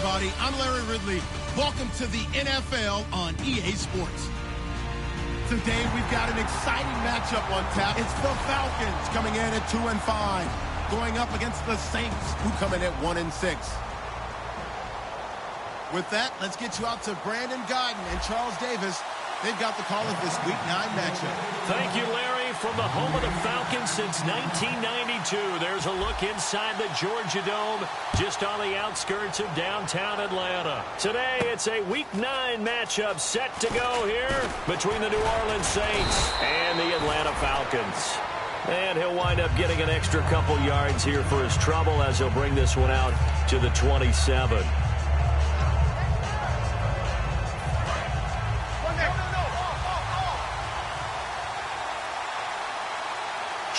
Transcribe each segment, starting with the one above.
everybody. I'm Larry Ridley. Welcome to the NFL on EA Sports. Today, we've got an exciting matchup on tap. It's the Falcons coming in at 2-5, going up against the Saints, who come in at 1-6. With that, let's get you out to Brandon Guyton and Charles Davis. They've got the call of this Week 9 matchup. Thank you, Larry. From the home of the Falcons since 1992, there's a look inside the Georgia Dome, just on the outskirts of downtown Atlanta. Today, it's a Week 9 matchup set to go here between the New Orleans Saints and the Atlanta Falcons. And he'll wind up getting an extra couple yards here for his trouble as he'll bring this one out to the 27.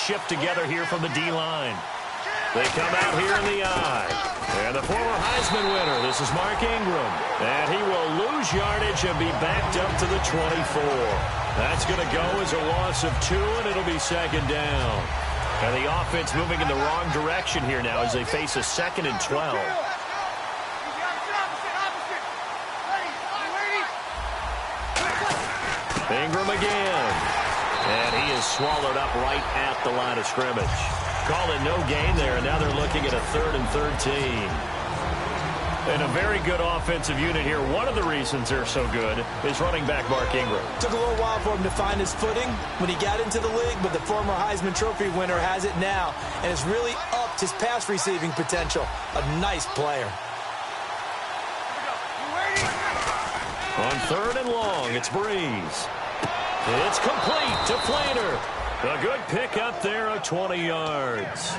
Shift together here from the D-line. They come out here in the eye. And the former Heisman winner, this is Mark Ingram. And he will lose yardage and be backed up to the 24. That's going to go as a loss of 2, and it'll be second down. And the offense moving in the wrong direction here now as they face a 2nd and 12. Ingram again. And he is swallowed up right at the line of scrimmage. Call it no gain there, and now they're looking at a 3rd and 13. And a very good offensive unit here. One of the reasons they're so good is running back Mark Ingram. Took a little while for him to find his footing when he got into the league, but the former Heisman Trophy winner has it now, and has really upped his pass receiving potential. A nice player. On 3rd and long, it's Breeze. It's complete to Flater. A good pick up there of 20 yards.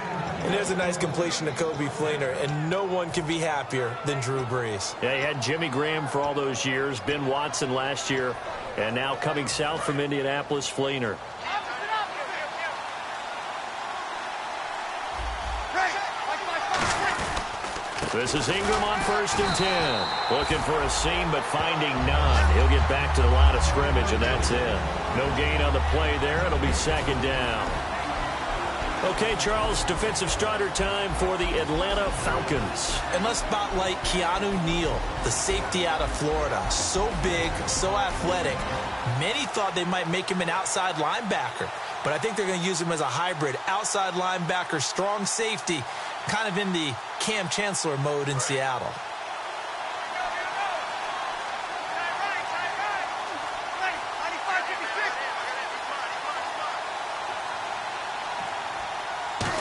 And there's a nice completion to Kobe Fleener, and no one can be happier than Drew Brees. Yeah, he had Jimmy Graham for all those years, Ben Watson last year, and now coming south from Indianapolis, Fleener. This is Ingram on 1st and 10. Looking for a seam, but finding none. He'll get back to the line of scrimmage, and that's it. No gain on the play there. It'll be 2nd down. Okay, Charles, defensive starter time for the Atlanta Falcons. And let's spotlight Keanu Neal, the safety out of Florida. So big, so athletic. Many thought they might make him an outside linebacker, but I think they're going to use him as a hybrid. Outside linebacker, strong safety, kind of in the Cam Chancellor mode in Seattle.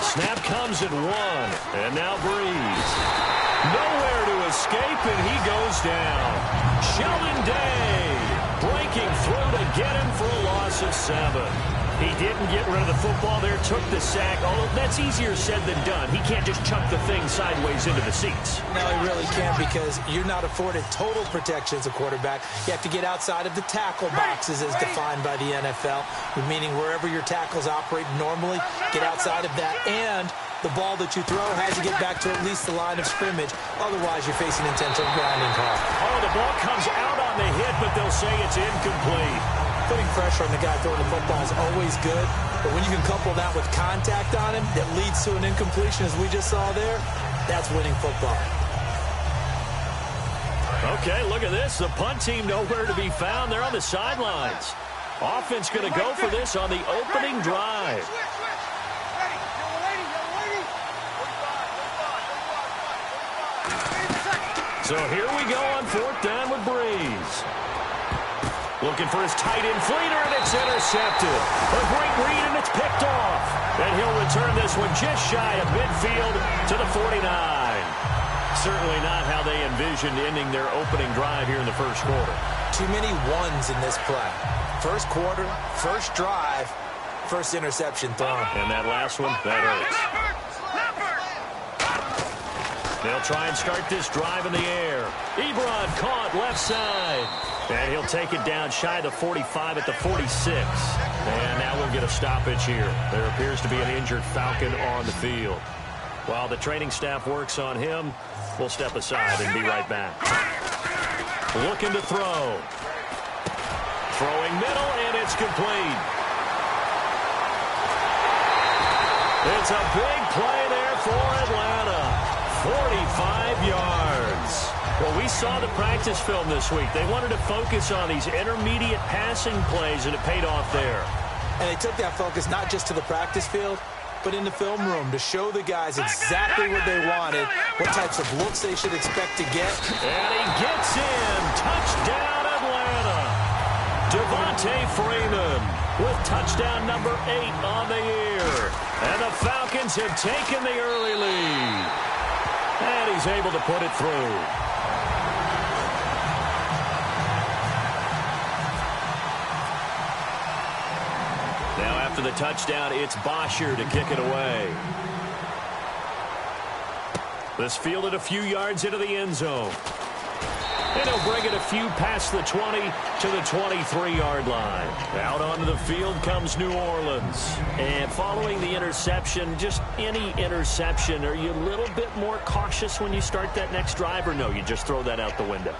Snap comes at 1, and now Breeze. Nowhere to escape, and he goes down. Sheldon Day breaking through to get him for a loss of 7. He didn't get rid of the football there, took the sack, although that's easier said than done. He can't just chuck the thing sideways into the seats. No, he really can't, because you're not afforded total protection as a quarterback. You have to get outside of the tackle boxes as defined by the NFL, meaning wherever your tackles operate normally, get outside of that, and the ball that you throw has to get back to at least the line of scrimmage. Otherwise, you're facing intentional grounding call. Oh, the ball comes out on the hit, but they'll say it's incomplete. Putting pressure on the guy throwing the football is always good, but when you can couple that with contact on him that leads to an incompletion, as we just saw there, that's winning football. Okay, look at this. The punt team nowhere to be found. They're on the sidelines. Offense going to go for this on the opening drive. So here we go on 4th down with Breeze. Looking for his tight end, Fleeter, and it's intercepted. A great read, and it's picked off. And he'll return this one just shy of midfield to the 49. Certainly not how they envisioned ending their opening drive here in the first quarter. Too many ones in this play. First quarter, first drive, first interception thrown. And that last one, that hurts. They'll try and start this drive in the air. Ebron caught left side. And he'll take it down shy of the 45 at the 46. And now we'll get a stoppage here. There appears to be an injured Falcon on the field. While the training staff works on him, we'll step aside and be right back. Looking to throw. Throwing middle, and it's complete. It's a big play there for Atlanta. 45 yards. Well, we saw the practice film this week. They wanted to focus on these intermediate passing plays, and it paid off there. And they took that focus not just to the practice field, but in the film room to show the guys exactly what they wanted, what types of looks they should expect to get. And he gets in. Touchdown, Atlanta. Devontae Freeman with touchdown number 8 on the year. And the Falcons have taken the early lead. And he's able to put it through. Now after the touchdown, it's Bosher to kick it away. This fielded a few yards into the end zone. And he'll bring it a few past the 20 to the 23-yard line. Out onto the field comes New Orleans. And following the interception, just any interception, are you a little bit more cautious when you start that next drive, or no, you just throw that out the window?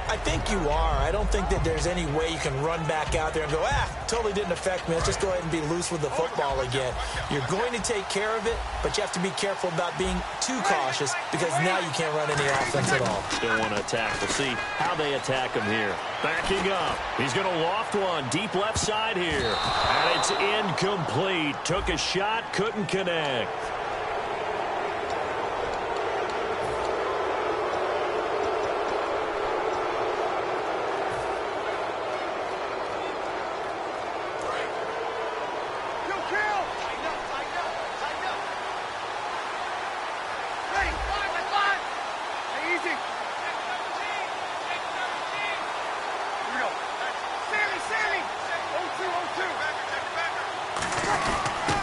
I think you are. I don't think that there's any way you can run back out there and go, totally didn't affect me. Let's just go ahead and be loose with the football again. You're going to take care of it, but you have to be careful about being too cautious because now you can't run any offense at all. Still want to attack. We'll see how they attack him here. Backing up. He's going to loft one deep left side here. And it's incomplete. Took a shot, couldn't connect.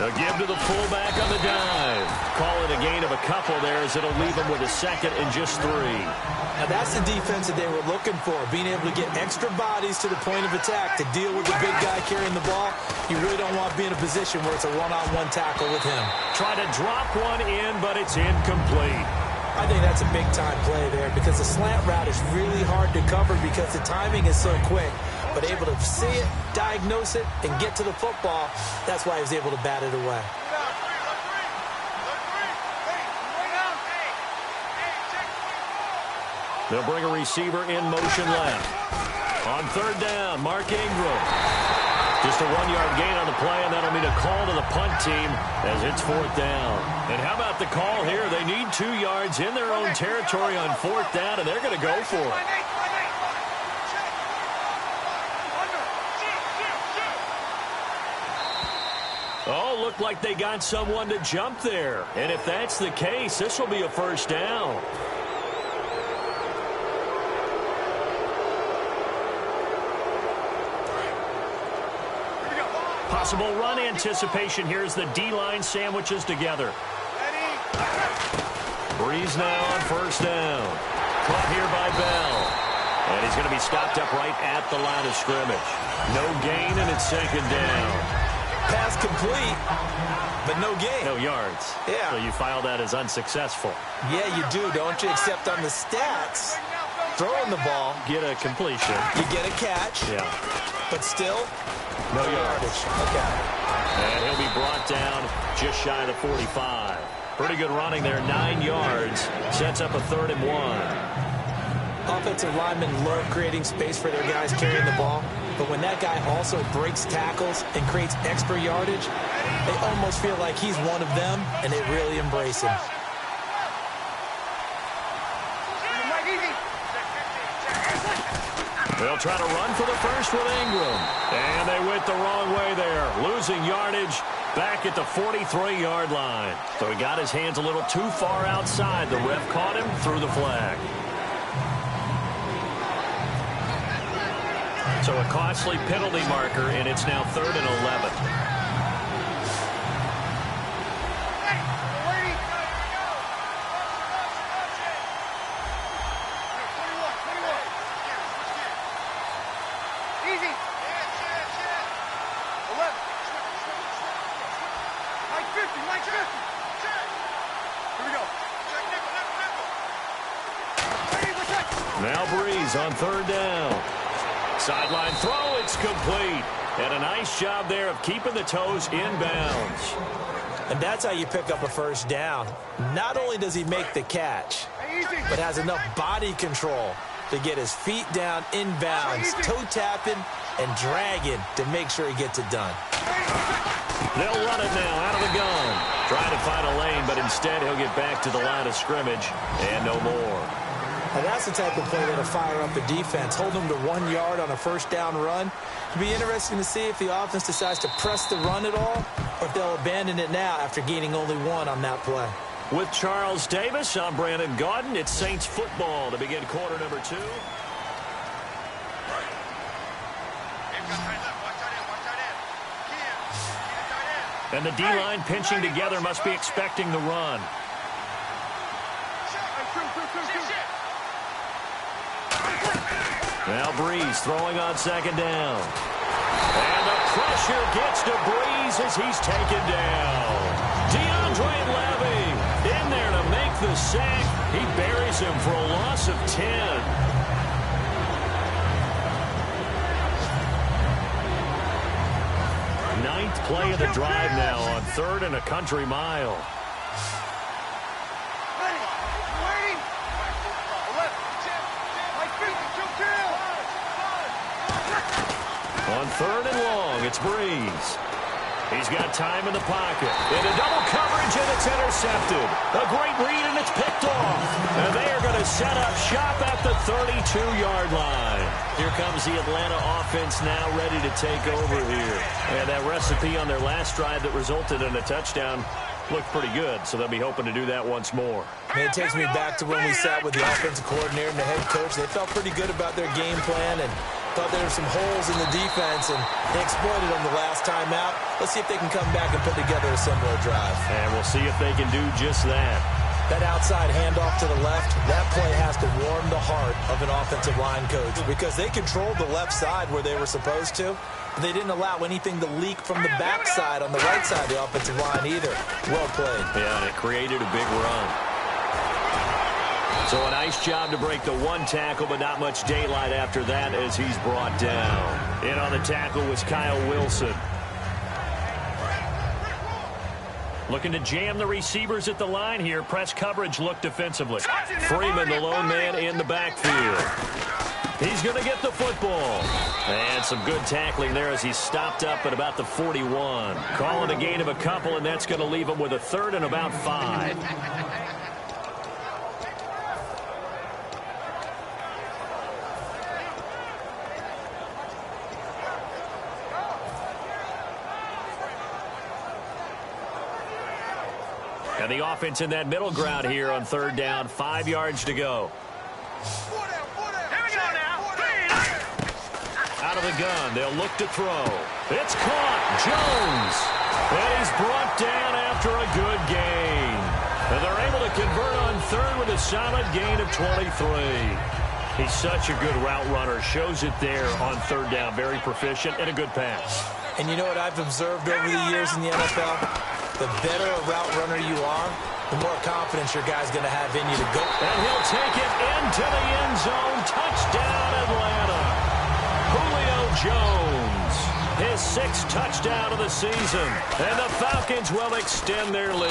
They'll give to the fullback on the dive. Call it a gain of a couple there as it'll leave him with a second and just 3. Now that's the defense that they were looking for, being able to get extra bodies to the point of attack to deal with the big guy carrying the ball. You really don't want to be in a position where it's a one-on-one tackle with him. Try to drop one in, but it's incomplete. I think that's a big-time play there because the slant route is really hard to cover because the timing is so quick. But able to see it, diagnose it, and get to the football, that's why he was able to bat it away. They'll bring a receiver in motion left. On third down, Mark Ingram. Just a 1-yard gain on the play, and that'll mean a call to the punt team as it's 4th down. And how about the call here? They need 2 yards in their own territory on 4th down, and they're going to go for it. Oh, looked like they got someone to jump there. And if that's the case, this will be a 1st down. Possible run anticipation. Here's the D-line sandwiches together. Breeze now on 1st down. Caught here by Bell. And he's going to be stopped up right at the line of scrimmage. No gain, and it's 2nd down. Pass complete, but no gain. No yards. Yeah. So you file that as unsuccessful. Yeah, you do, don't you? Except on the stats, throwing the ball. Get a completion. You get a catch. Yeah. But still, no yardage. Okay. And he'll be brought down just shy of the 45. Pretty good running there, 9 yards. Sets up a 3rd and 1. Offensive linemen love creating space for their guys carrying the ball. But when that guy also breaks tackles and creates extra yardage, they almost feel like he's one of them, and they really embrace him. They'll try to run for the first with Ingram. And they went the wrong way there. Losing yardage back at the 43-yard line. So he got his hands a little too far outside. The ref caught him, threw the flag. So a costly penalty marker, and it's now 3rd and 11. Easy. Mike 50, Mike 50. Here we go. Now Breeze on 3rd down. Sideline throw, it's complete. And a nice job there of keeping the toes in bounds. And that's how you pick up a 1st down. Not only does he make the catch, but has enough body control to get his feet down inbounds, toe tapping and dragging to make sure he gets it done. They'll run it now out of the gun. Trying to find a lane, but instead he'll get back to the line of scrimmage and no more. And that's the type of play that'll fire up the defense. Hold them to 1 yard on a first down run. It'll be interesting to see if the offense decides to press the run at all or if they'll abandon it now after gaining only 1 on that play. With Charles Davis, I'm Brandon Gaudin. It's Saints football to begin quarter number 2. And the D-line pinching together must be expecting the run. Now Breeze throwing on second down. And the pressure gets to Breeze as he's taken down. DeAndre Levy in there to make the sack. He buries him for a loss of 10. Ninth play of the drive now on 3rd and a country mile. On 3rd and long, it's Breeze. He's got time in the pocket. Into double coverage, and it's intercepted. A great read, and it's picked off. And they are going to set up shop at the 32-yard line. Here comes the Atlanta offense now ready to take over here. And that recipe on their last drive that resulted in a touchdown looked pretty good, so they'll be hoping to do that once more. And it takes me back to when we sat with the offensive coordinator and the head coach. They felt pretty good about their game plan and thought there were some holes in the defense, and they exploited them the last time out. Let's see if they can come back and put together a similar drive. And we'll see if they can do just that. That outside handoff to the left, that play has to warm the heart of an offensive line coach because they controlled the left side where they were supposed to, but they didn't allow anything to leak from the backside on the right side of the offensive line either. Well played. Yeah, and it created a big run. So a nice job to break the 1 tackle, but not much daylight after that as he's brought down. In on the tackle was Kyle Wilson. Looking to jam the receivers at the line here. Press coverage look defensively. Freeman, the lone man in the backfield. He's going to get the football. And some good tackling there as he stopped up at about the 41. Calling a gain of a couple, and that's going to leave him with a 3rd and about 5. And the offense in that middle ground here on 3rd down. 5 yards to go. Out of the gun. They'll look to throw. It's caught. Jones. And he's brought down after a good gain. And they're able to convert on 3rd with a solid gain of 23. He's such a good route runner. Shows it there on 3rd down. Very proficient and a good pass. And you know what I've observed over the years in the NFL? The better a route runner you are, the more confidence your guy's going to have in you to go. And he'll take it into the end zone. Touchdown, Atlanta. Julio Jones, his 6th touchdown of the season. And the Falcons will extend their lead.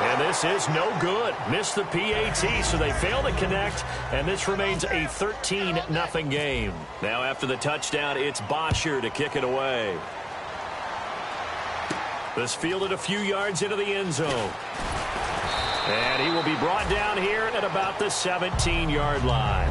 And this is no good. Missed the PAT, so they fail to connect. And this remains a 13-0 game. Now after the touchdown, it's Bosher to kick it away. This fielded a few yards into the end zone. And he will be brought down here at about the 17-yard line.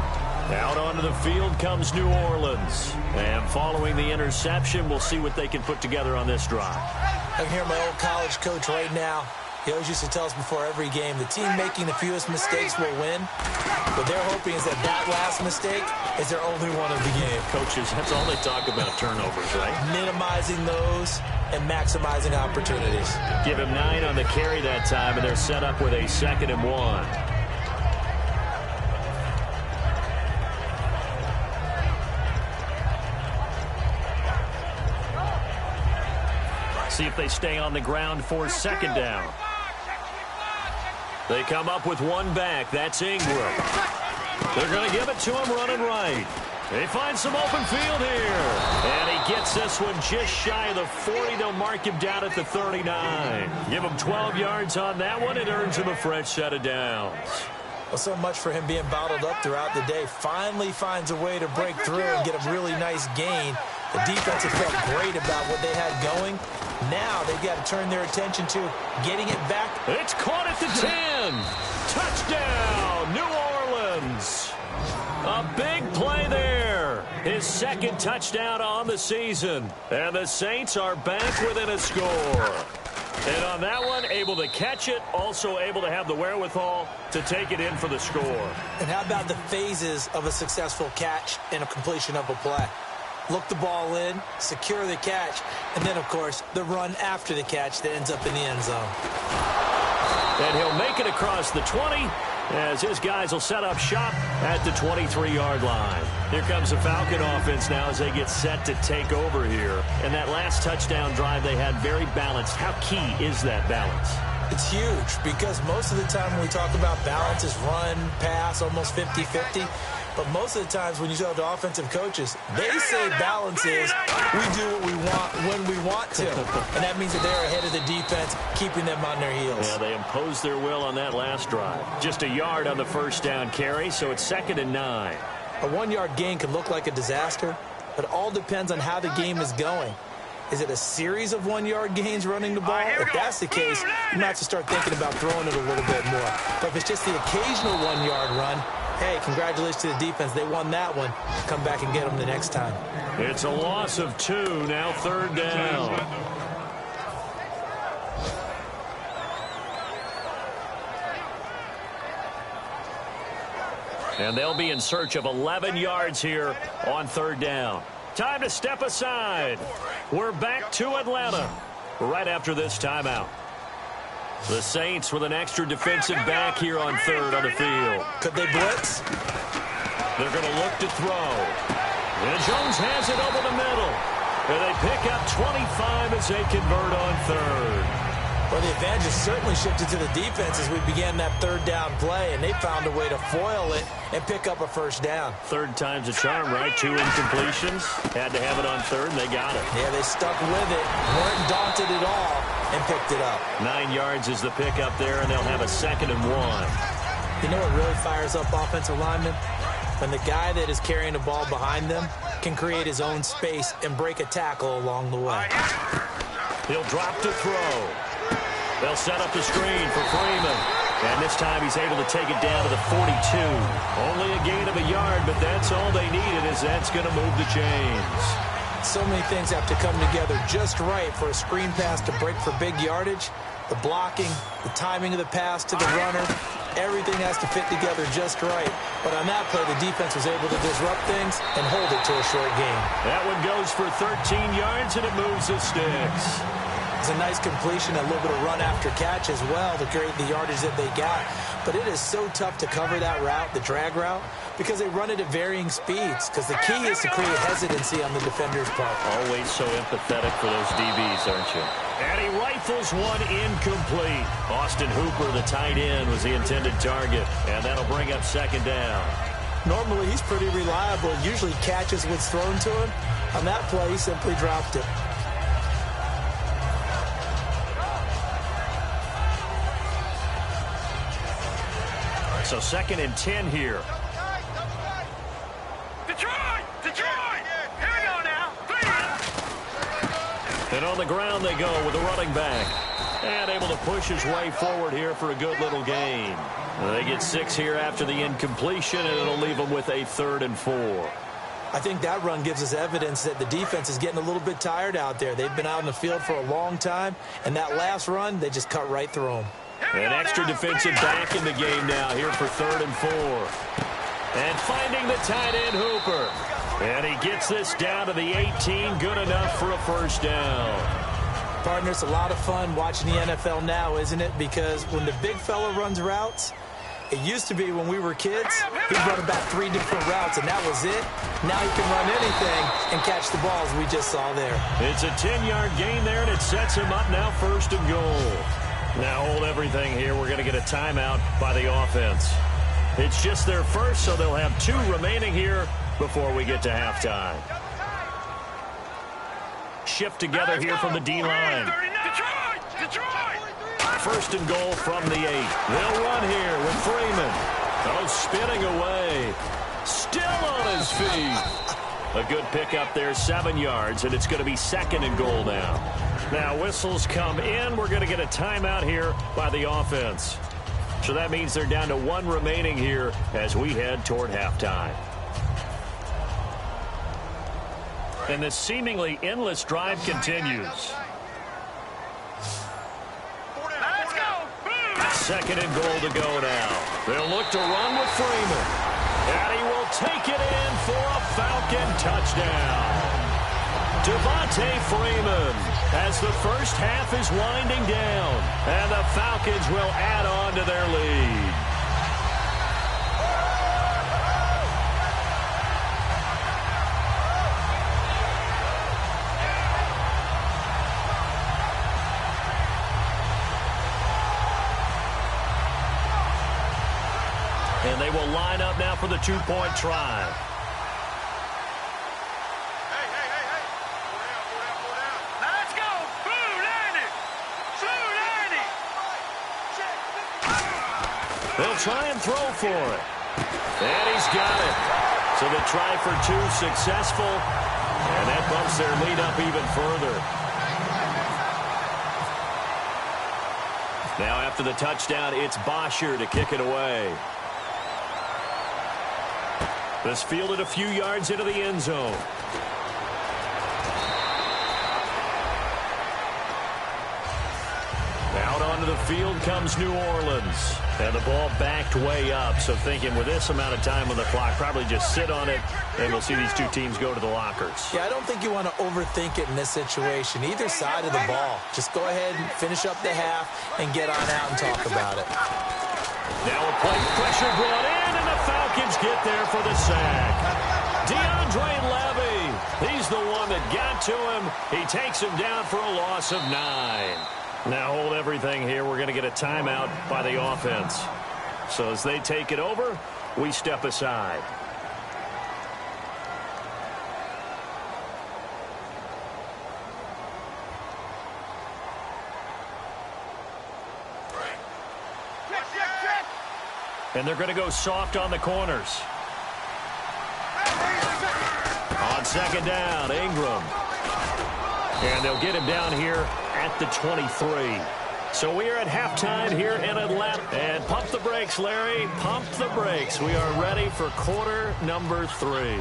Out onto the field comes New Orleans. And following the interception, we'll see what they can put together on this drive. I can hear my old college coach right now. He always used to tell us before every game, the team making the fewest mistakes will win. What they're hoping is that that last mistake is their only one of the game. Coaches, that's all they talk about, turnovers, right? Minimizing those and maximizing opportunities. Give him 9 on the carry that time, and they're set up with a 2nd and 1. See if they stay on the ground for 2nd down. They come up with 1 back. That's Ingram. They're going to give it to him running right. He finds some open field here. And he gets this one just shy of the 40. They'll mark him down at the 39. Give him 12 yards on that one. It earns him a fresh set of downs. Well, so much for him being bottled up throughout the day. Finally finds a way to break through and get a really nice gain. The defense has felt great about what they had going. Now they've got to turn their attention to getting it back. It's caught at the 10. Touchdown, New Orleans. A big play there. His second touchdown on the season. And the Saints are back within a score. And on that one, able to catch it, also able to have the wherewithal to take it in for the score. And how about the phases of a successful catch and a completion of a play? Look the ball in, secure the catch, and then, of course, the run after the catch that ends up in the end zone. And he'll make it across the 20 as his guys will set up shop at the 23-yard line. Here comes the Falcon offense now as they get set to take over here. And that last touchdown drive they had very balanced. How key is that balance? It's huge because most of the time when we talk about balance is run, pass, almost 50-50. But most of the times when you talk to offensive coaches, they say balance is we do what we want when we want to. And that means that they're ahead of the defense, keeping them on their heels. Yeah, they imposed their will on that last drive. Just a yard on the first down carry, so it's 2nd and 9. A 1-yard gain can look like a disaster, but it all depends on how the game is going. Is it a series of 1-yard gains running the ball? If that's the case, you might have to start thinking about throwing it a little bit more. But if it's just the occasional 1-yard run, hey, congratulations to the defense. They won that one. Come back and get them the next time. It's a loss of 2, now 3rd down. And they'll be in search of 11 yards here on 3rd down. Time to step aside. We're back to Atlanta right after this timeout. The Saints with an extra defensive back here on 3rd on the field. Could they blitz? They're going to look to throw. And Jones has it over the middle. And they pick up 25 as they convert on 3rd. Well, the advantage has certainly shifted to the defense as we began that 3rd down play, and they found a way to foil it and pick up a first down. 3rd time's a charm, right? 2 incompletions. Had to have it on 3rd, and they got it. Yeah, they stuck with it, weren't daunted at all, and picked it up. 9 yards is the pickup there, and they'll have a 2nd and 1. You know what really fires up offensive linemen? When the guy that is carrying the ball behind them can create his own space and break a tackle along the way. He'll drop to throw. They'll set up the screen for Freeman. And this time he's able to take it down to the 42. Only a gain of a yard, but that's all they needed, as that's going to move the chains. So many things have to come together just right for a screen pass to break for big yardage. The blocking, the timing of the pass to the runner, everything has to fit together just right. But on that play, the defense was able to disrupt things and hold it to a short gain. That one goes for 13 yards, and it moves the sticks. It's a nice completion, a little bit of run after catch as well to create the yardage that they got. But it is so tough to cover that route, the drag route, because they run it at varying speeds. Because the key is to create hesitancy on the defender's part. Always so empathetic for those DBs, aren't you? And he rifles one incomplete. Austin Hooper, the tight end, was the intended target. And that'll bring up 2nd down. Normally, he's pretty reliable. Usually catches what's thrown to him. On that play, he simply dropped it. So 2nd and 10 here. Detroit! Detroit! Here we go now. And on the ground they go with the running back. And able to push his way forward here for a good little gain. They get 6 here after the incompletion, and it'll leave them with a 3rd and 4. I think that run gives us evidence that the defense is getting a little bit tired out there. They've been out in the field for a long time, and that last run, they just cut right through them. An extra defensive back in the game now here for 3rd and 4. And finding the tight end, Hooper. And he gets this down to the 18. Good enough for a first down. Partner, it's a lot of fun watching the NFL now, isn't it? Because when the big fella runs routes, it used to be when we were kids, he'd run about 3 different routes, and that was it. Now he can run anything and catch the balls we just saw there. It's a 10-yard gain there, and it sets him up now 1st and goal. Now hold everything here. We're going to get a timeout by the offense. It's just their first, so they'll have 2 remaining here before we get to halftime. Shift together here from the D-line. First and goal from the 8. They'll run here with Freeman. Oh, spinning away. Still on his feet. A good pickup there, 7 yards, and it's going to be second and goal now. Now, whistles come in. We're going to get a timeout here by the offense. So that means they're down to 1 remaining here as we head toward halftime. And this seemingly endless drive continues. Second and goal to go now. They'll look to run with Freeman. And he will take it in for a Falcon touchdown. Devontae Freeman as the first half is winding down. And the Falcons will add on to their lead. And they will line up now for the 2-point try. Let's go. They'll try and throw for it. And he's got it. So the try for 2 successful. And that bumps their lead up even further. Now after the touchdown, it's Bosher to kick it away. This fielded a few yards into the end zone. Out onto the field comes New Orleans. And the ball backed way up. So thinking with this amount of time on the clock, probably just sit on it, and we'll see these two teams go to the lockers. Yeah, I don't think you want to overthink it in this situation. Either side of the ball. Just go ahead and finish up the half and get on out and talk about it. Now a play pressure brought in, and the Falcons get there for the sack. DeAndre Levy, he's the one that got to him. He takes him down for a loss of 9. Now hold everything here. We're going to get a timeout by the offense. So as they take it over, we step aside. And they're going to go soft on the corners. On second down, Ingram. And they'll get him down here at the 23. So we are at halftime here in Atlanta. And pump the brakes, Larry. Pump the brakes. We are ready for quarter number 3.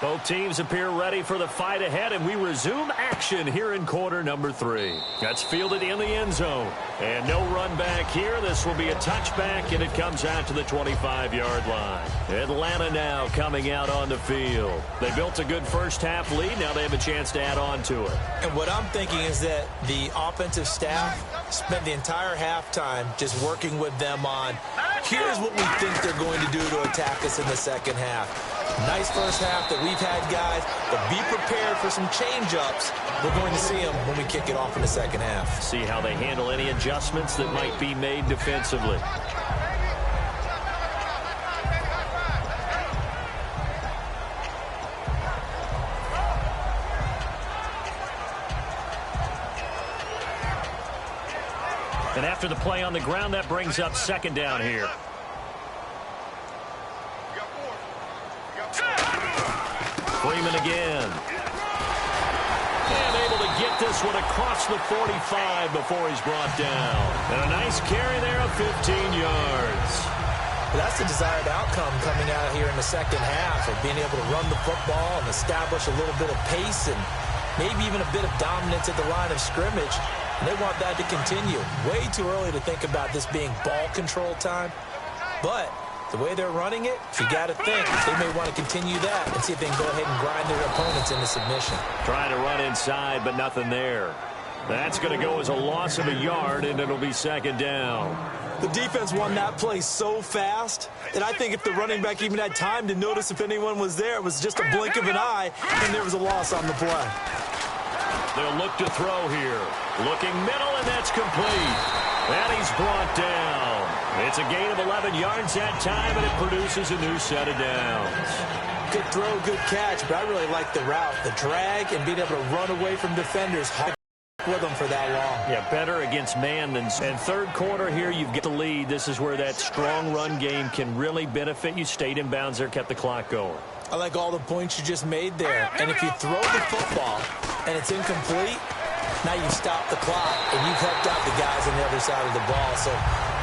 Both teams appear ready for the fight ahead, and we resume action here in quarter number 3. That's fielded in the end zone. And no run back here. This will be a touchback, and it comes out to the 25-yard line. Atlanta now coming out on the field. They built a good first-half lead. Now they have a chance to add on to it. And what I'm thinking is that the offensive staff spent the entire halftime just working with them on, here's what we think they're going to do to attack us in the second half. Nice first half that we've had, guys, but be prepared for some change-ups. We're going to see them when we kick it off in the second half. See how they handle any adjustments that might be made defensively. And after the play on the ground, that brings up second down here. Freeman again. And able to get this one across the 45 before he's brought down. And a nice carry there of 15 yards. But that's the desired outcome coming out here in the second half of being able to run the football and establish a little bit of pace and maybe even a bit of dominance at the line of scrimmage. And they want that to continue. Way too early to think about this being ball control time. But the way they're running it, you got to think they may want to continue that and see if they can go ahead and grind their opponents into submission. Trying to run inside, but nothing there. That's going to go as a loss of a yard, and it'll be second down. The defense won that play so fast that I think if the running back even had time to notice if anyone was there, it was just a blink of an eye, and there was a loss on the play. They'll look to throw here. Looking middle, and that's complete. And he's brought down. It's a gain of 11 yards that time, and it produces a new set of downs. Good throw, good catch, but I really like the route, the drag, and being able to run away from defenders. Hard with them for that long. Yeah, better against man than... And third quarter here, you've got the lead. This is where that strong run game can really benefit you. Stayed in bounds there, kept the clock going. I like all the points you just made there. And if you throw the football and it's incomplete, now you stop the clock, and you've helped out the guys on the other side of the ball. So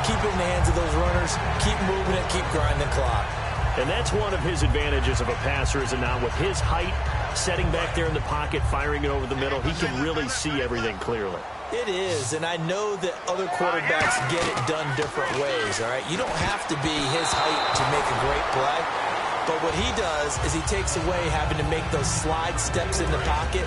keep it in the hands of those runners, keep moving it, keep grinding the clock. And that's one of his advantages of a passer, is it not? With his height, setting back there in the pocket, firing it over the middle, he can really see everything clearly. It is, and I know that other quarterbacks get it done different ways, all right? You don't have to be his height to make a great play, but what he does is he takes away having to make those slide steps in the pocket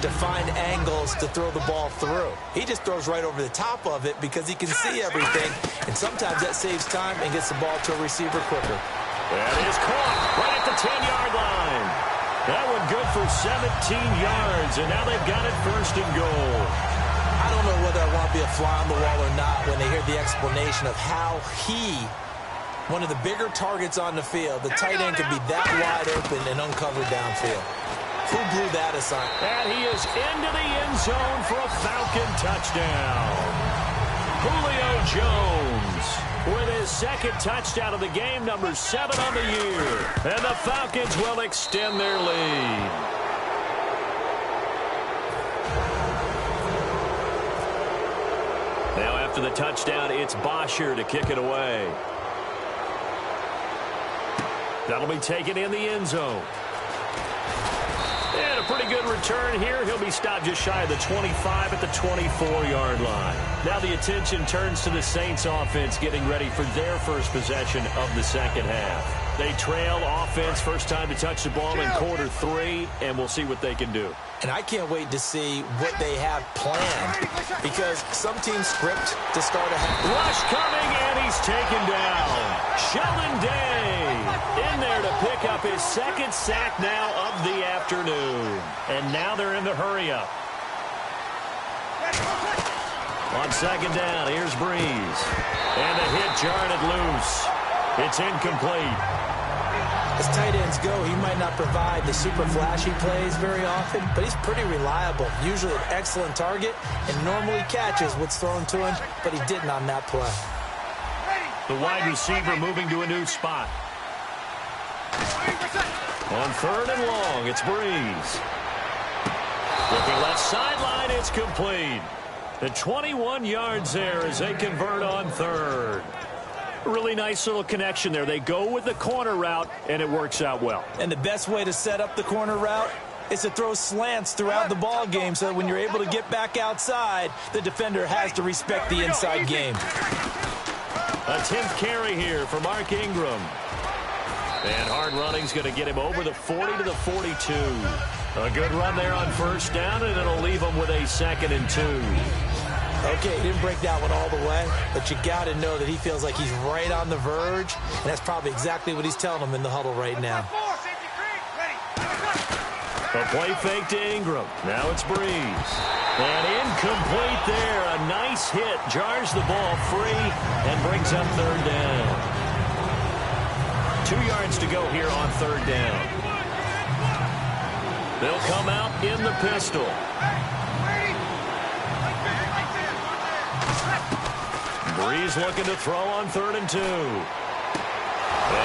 to find angles to throw the ball through. He just throws right over the top of it because he can see everything, and sometimes that saves time and gets the ball to a receiver quicker. That is caught right at the 10-yard line. That one good for 17 yards, and now they've got it first and goal. I don't know whether I want to be a fly on the wall or not when they hear the explanation of how he, one of the bigger targets on the field, the tight end could be that wide open and uncovered downfield. Who blew that aside? And he is into the end zone for a Falcon touchdown. Julio Jones with his second touchdown of the game, number 7 on the year. And the Falcons will extend their lead. Now after the touchdown, it's Bosher to kick it away. That'll be taken in the end zone. And a pretty good return here. He'll be stopped just shy of the 25 at the 24-yard line. Now the attention turns to the Saints offense getting ready for their first possession of the second half. They trail offense, first time to touch the ball in quarter 3, and we'll see what they can do. And I can't wait to see what they have planned, because some teams script to start a half. Rush coming, and he's taken down. Sheldon Day in there to pick up his second sack now of the afternoon. And now they're in the hurry-up. On second down, here's Breeze. And the hit jarred it loose. It's incomplete. As tight ends go, he might not provide the super flashy plays very often, but he's pretty reliable. Usually an excellent target, and normally catches what's thrown to him, but he didn't on that play. The wide receiver moving to a new spot. On third and long, it's Breeze. Looking left sideline, it's complete. The 21 yards there as they convert on third. Really nice little connection there. They go with the corner route, and it works out well. And the best way to set up the corner route is to throw slants throughout the ball game, so that when you're able to get back outside, the defender has to respect the inside game. A 10th carry here for Mark Ingram. And hard running's going to get him over the 40 to the 42. A good run there on first down, and it'll leave him with a 2nd and 2. Okay, he didn't break that one all the way, but you got to know that he feels like he's right on the verge, and that's probably exactly what he's telling him in the huddle right now. A play fake to Ingram. Now it's Breeze. And incomplete there. A nice hit. Jars the ball free and brings up third down. 2 yards to go here on third down. They'll come out in the pistol. Breeze looking to throw on 3rd and 2. And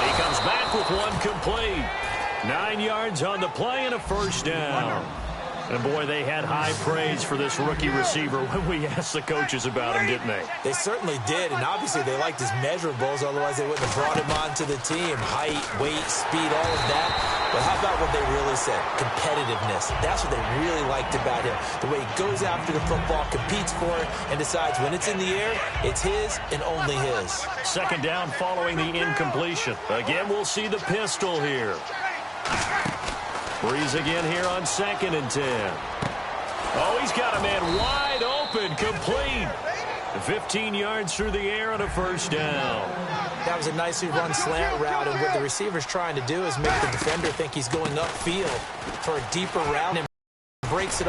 he comes back with one complete. 9 yards on the play and a first down. And, boy, they had high praise for this rookie receiver when we asked the coaches about him, didn't they? They certainly did, and obviously they liked his measurables, otherwise they wouldn't have brought him onto the team. Height, weight, speed, all of that. But how about what they really said? Competitiveness. That's what they really liked about him. The way he goes after the football, competes for it, and decides when it's in the air, it's his and only his. Second down following the incompletion. Again, we'll see the pistol here. Breeze again here on 2nd and 10. Oh, he's got a man wide open, complete. 15 yards through the air and a first down. That was a nicely run slant route, and what the receiver's trying to do is make the defender think he's going upfield for a deeper route and breaks it